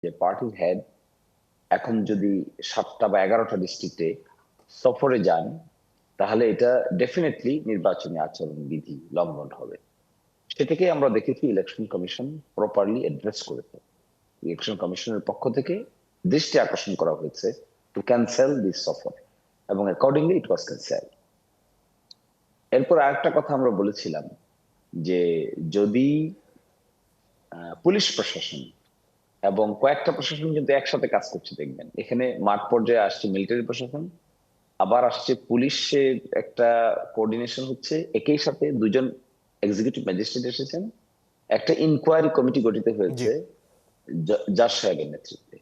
যে পার্টির হেড এখন যদি 7টা বা 11টা ডিস্ট্রিক্টে সফরে যান, তাহলে এটা ডেফিনেটলি নির্বাচনী আচরণ বিধি লঙ্ঘন হবে। সেটাকে আমরা দেখেছি ইলেকশন কমিশন প্রপারলি অ্যাড্রেস করেছে। ইলেকশন কমিশনের পক্ষ থেকে দৃষ্টি আকর্ষণ করা হয়েছে টু ক্যান্সেল দিস সফর, এবং অ্যাকর্ডিংলি ইট ওয়াজ ক্যান্সেল। এরপর আরেকটা কথা আমরা বলেছিলাম যে যদি পুলিশ প্রশাসন এবং কয়েকটা প্রশাসন কিন্তু একসাথে কাজ করছে, দেখবেন এখানে মাঠ পর্যায়ে আসছে মিলিটারি প্রশাসন, আবার আসছে পুলিশের একটা কোঅর্ডিনেশন হচ্ছে, একই সাথে দুজন এক্সিকিউটিভ ম্যাজিস্ট্রেট এসেছেন, একটা ইনকোয়ারি কমিটি গঠিত জি হয়েছে জাজ সাহেবের নেতৃত্বে।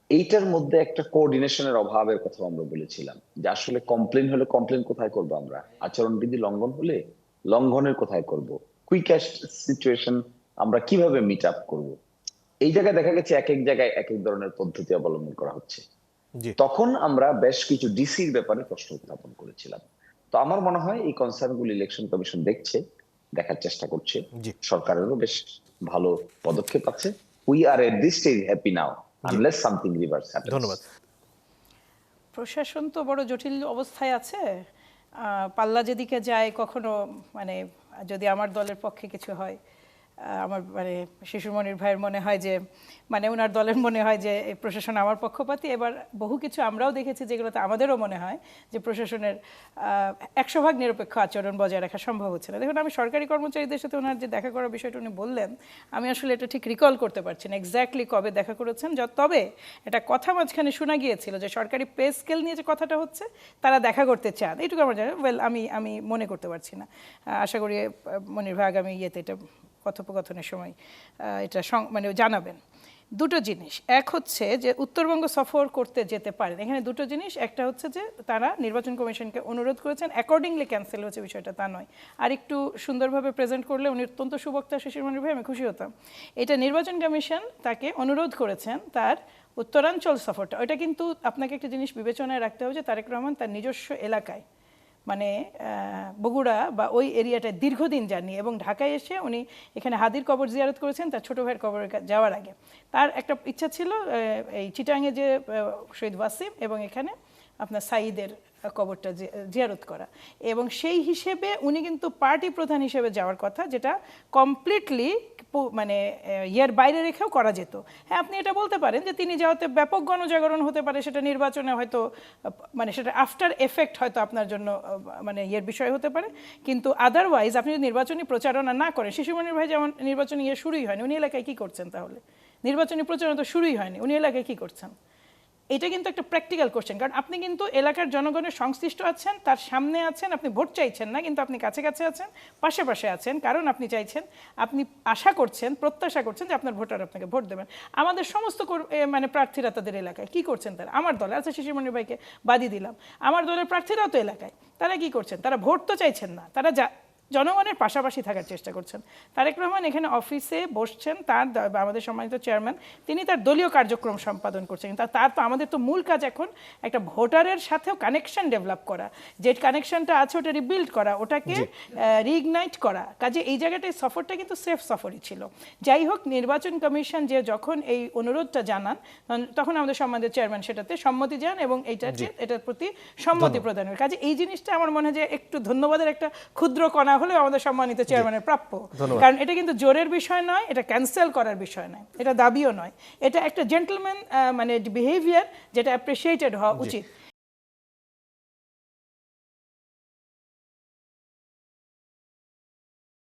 এইটার মধ্যে একটা কোঅর্ডিনেশনের অভাবের কথা আমরা বলেছিলাম, যে আসলে কমপ্লেন হলে কমপ্লেন কোথায় করবো আমরা, আচরণবিধি লঙ্ঘন হলে লঙ্ঘনের কোথায় করব, কুইকেস্ট সিচুয়েশন আমরা কিভাবে মিট আপ করবো। এই জায়গায় দেখা গেছে এক এক জায়গায় এক এক ধরনের পদ্ধতি অবলম্বন করা হচ্ছে। জি তখন আমরা বেশ কিছু ডিসির ব্যাপারে প্রশ্ন উত্থাপন করেছিলাম। তো আমার মনে হয় এই কনসার্নগুলো ইলেকশন কমিশন দেখছে, দেখার চেষ্টা করছে। জি সরকারেরও বেশ ভালো পদক্ষেপ আছে। We are at this stage happy now জি আনলেস সামথিং রিভার্স হ্যাপেন্স। ধন্যবাদ। প্রশাসন তো বড় জটিল অবস্থায় আছে। পাল্লা যেদিকে যায় কখনো মানে যদি আমার দলের পক্ষে কিছু হয়, আমার মানে শিশুমণির ভাইয়ের মনে হয় যে মানে ওনার দলের মনে হয় যে এই প্রশাসন আমার পক্ষপাতী। এবার বহু কিছু আমরাও দেখেছি যেগুলোতে আমাদেরও মনে হয় যে প্রশাসনের 100% নিরপেক্ষ আচরণ বজায় রাখা সম্ভব হচ্ছে না। দেখুন, আমি সরকারি কর্মচারীদের সাথে ওনার যে দেখা করার বিষয়টা উনি বললেন, আমি আসলে এটা ঠিক রিকল করতে পারছি না এক্স্যাক্টলি কবে দেখা করেছেন। তবে এটা কথা মাঝখানে শোনা গিয়েছিল যে সরকারি পে স্কেল নিয়ে যে কথাটা হচ্ছে তারা দেখা করতে চান, এইটুকু আমার জানি। ওয়েল, আমি মনে করতে পারছি না। আশা করি মনির ভাই আগামী ইয়েতে এটা কথোপকথনের সময় এটা মানে জানাবেন। দুটো জিনিস, এক হচ্ছে যে উত্তরবঙ্গ সফর করতে যেতে পারেন, এখানে দুটো জিনিস। একটা হচ্ছে যে তারা নির্বাচন কমিশনকে অনুরোধ করেছেন, অ্যাকর্ডিংলি ক্যান্সেল হচ্ছে, বিষয়টা তা নয়। আর একটু সুন্দরভাবে প্রেজেন্ট করলে উনি অত্যন্ত সুবক্তা শিশিরমণি ভাই, আমি খুশি হতাম। এটা নির্বাচন কমিশন তাকে অনুরোধ করেছেন তার উত্তরাঞ্চল সফরটা, ওইটা কিন্তু আপনাকে একটা জিনিস বিবেচনায় রাখতে হবে যে তারেক রহমান তার নিজস্ব এলাকায় মানে বগুড়া বা ওই এরিয়াটায় দীর্ঘদিন যাননি, এবং ঢাকায় এসে উনি এখানে হাদির কবর জিয়ারত করেছেন তার ছোটো ভাইয়ের কবরে যাওয়ার আগে। তার একটা ইচ্ছা ছিল এই চিটাঙে যে শহীদ ওয়াসিম এবং এখানে আপনার সাঈদের কবরটা জিয়ারত করা, এবং সেই হিসেবে উনি কিন্তু পার্টি প্রধান হিসেবে যাওয়ার কথা, যেটা কমপ্লিটলি মানে ইয়ের বাইরে রেখেও করা যেত। হ্যাঁ, আপনি এটা বলতে পারেন যে তিনি যাওয়াতে ব্যাপক গণজাগরণ হতে পারে, সেটা নির্বাচনে হয়তো মানে সেটা আফটার এফেক্ট হয়তো আপনার জন্য মানে ইয়ের বিষয় হতে পারে, কিন্তু আদারওয়াইজ আপনি যদি নির্বাচনী প্রচারণা না করেন, শিশুমণির ভাই যেমন নির্বাচনী ইয়ে শুরুই হয়নি, উনি এলাকায় কী করছেন তাহলে? নির্বাচনী প্রচারণা তো শুরুই হয়নি, উনি এলাকায় কী করছেন? এটা কিন্তু একটা প্র্যাকটিক্যাল কোশ্চেন, কারণ আপনি কিন্তু এলাকার জনগণের সংশ্লিষ্ট আছেন, তার সামনে আছেন, আপনি ভোট চাইছেন না, কিন্তু আপনি কাছে কাছে আছেন, পাশে পাশে আছেন, কারণ আপনি চাইছেন, আপনি আশা করছেন, প্রত্যাশা করছেন যে আপনার ভোটার আপনাকে ভোট দেবেন। আমাদের সমস্ত মানে প্রার্থীরা তাদের এলাকায় কী করছেন? তারা আমার দলে আছে, শিশিরমণি ভাইকে বাদই দিলাম, আমার দলের প্রার্থীরাও তো এলাকায়, তারা কি করছেন? তারা ভোট তো চাইছেন না, তারা জনগণের পাশাপাশি থাকার চেষ্টা করছেন। তারেক রহমান এখানে অফিসে বসছেন, তার আমাদের সম্মানিত চেয়ারম্যান, তিনি তার দলীয় কার্যক্রম সম্পাদন করছেন, তার তো আমাদের তো মূল কাজ এখন একটা ভোটারের সাথেও কানেকশন ডেভেলপ করা, যে কানেকশনটা আছে ওটা রিবিল্ড করা, ওটাকে রিইগনাইট করা। কাজে এই জায়গাটায় সফরটা কিন্তু সেফ সফরই ছিল। যাই হোক, নির্বাচন কমিশন যে যখন এই অনুরোধটা জানান, তখন আমাদের সম্মানিত চেয়ারম্যান সেটাতে সম্মতি জানান এবং এটার প্রতি সম্মতি প্রদানের কাজে এই জিনিসটা আমার মনে হয় যে একটু ধন্যবাদের একটা ক্ষুদ্র কণা হলে আমাদের সম্মানিত চেয়ারম্যানের প্রাপ্য। কারণ এটা কিন্তু জোরের বিষয় নয়, এটা ক্যান্সেল করার বিষয় নয়, এটা দাবিও নয়, এটা একটা জেন্টলম্যান মানে বিহেভিয়ার, যেটা অ্যাপ্রিসিয়েটেড হওয়া উচিত।